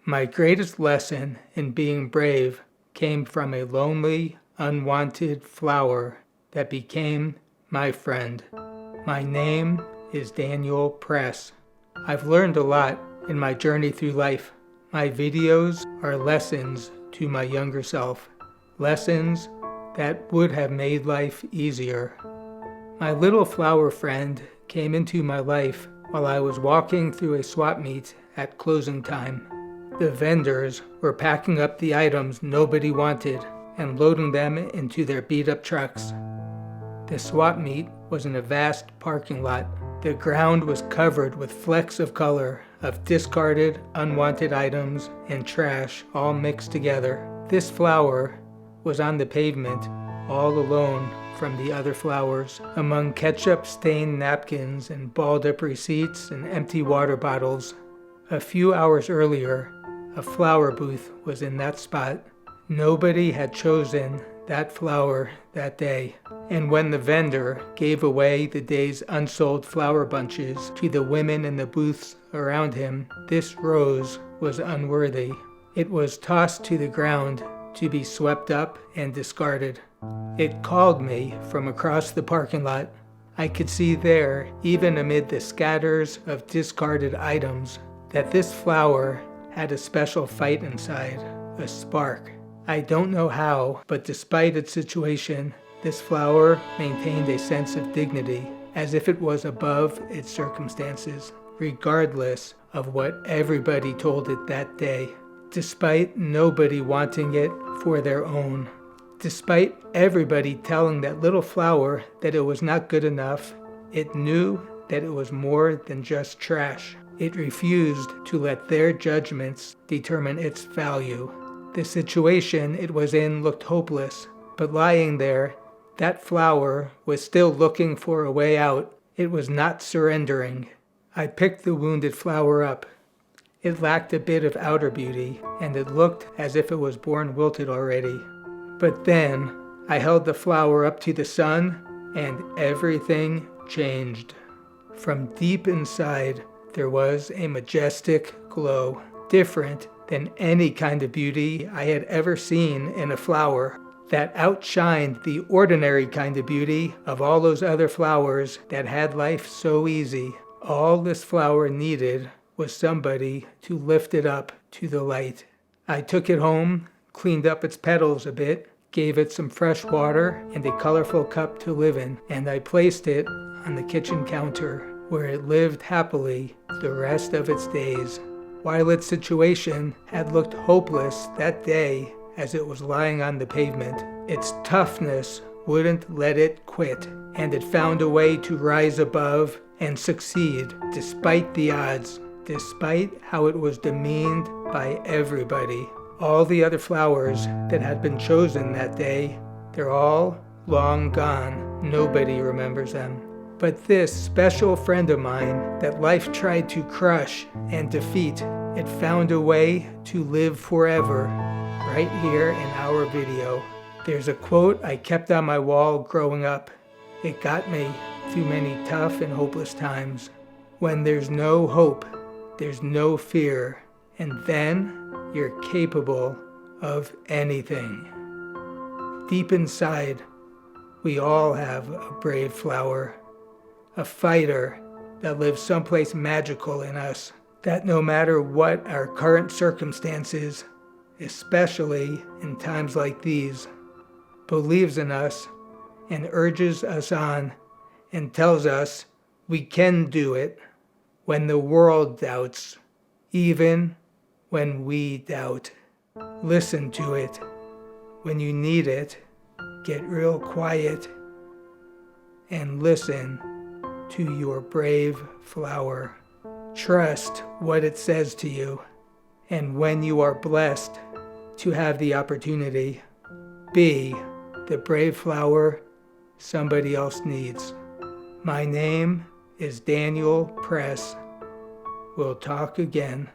My greatest lesson in being brave came from a lonely, unwanted flower that became my friend. My name is Daniel Press. I've learned a lot in my journey through life. My videos are lessons to my younger self, lessons that would have made life easier. My little flower friend came into my life while I was walking through a swap meet at closing time. The vendors were packing up the items nobody wanted and loading them into their beat-up trucks. The swap meet was in a vast parking lot. The ground was covered with flecks of color, of discarded, unwanted items and trash all mixed together. This flower was on the pavement, all alone from the other flowers, among ketchup-stained napkins and balled-up receipts and empty water bottles. A few hours earlier, a flower booth was in that spot. Nobody had chosen that flower that day. And when the vendor gave away the day's unsold flower bunches to the women in the booths around him, this rose was unworthy. It was tossed to the ground to be swept up and discarded. It called me from across the parking lot. I could see there, even amid the scatters of discarded items, that this flower had a special fight inside, a spark. I don't know how, but despite its situation, this flower maintained a sense of dignity, as if it was above its circumstances, regardless of what everybody told it that day, despite nobody wanting it for their own. Despite everybody telling that little flower that it was not good enough, it knew that it was more than just trash. It refused to let their judgments determine its value. The situation it was in looked hopeless, but lying there, that flower was still looking for a way out. It was not surrendering. I picked the wounded flower up. It lacked a bit of outer beauty, and it looked as if it was born wilted already. But then, I held the flower up to the sun, and everything changed. From deep inside, there was a majestic glow, different than any kind of beauty I had ever seen in a flower, that outshined the ordinary kind of beauty of all those other flowers that had life so easy. All this flower needed was somebody to lift it up to the light. I took it home, cleaned up its petals a bit, gave it some fresh water and a colorful cup to live in, and I placed it on the kitchen counter, where it lived happily the rest of its days. While its situation had looked hopeless that day as it was lying on the pavement, its toughness wouldn't let it quit, and it found a way to rise above and succeed despite the odds, despite how it was demeaned by everybody. All the other flowers that had been chosen that day, they're all long gone. Nobody remembers them. But this special friend of mine that life tried to crush and defeat, it found a way to live forever, right here in our video. There's a quote I kept on my wall growing up. It got me through many tough and hopeless times. When there's no hope, there's no fear, and then you're capable of anything. Deep inside, we all have a brave flower, a fighter that lives someplace magical in us, that no matter what our current circumstances, especially in times like these, believes in us and urges us on and tells us we can do it when the world doubts, even when we doubt. Listen to it. When you need it, get real quiet and listen to your brave flower. Trust what it says to you. And when you are blessed to have the opportunity, be the brave flower somebody else needs. My name is Daniel Press. We'll talk again.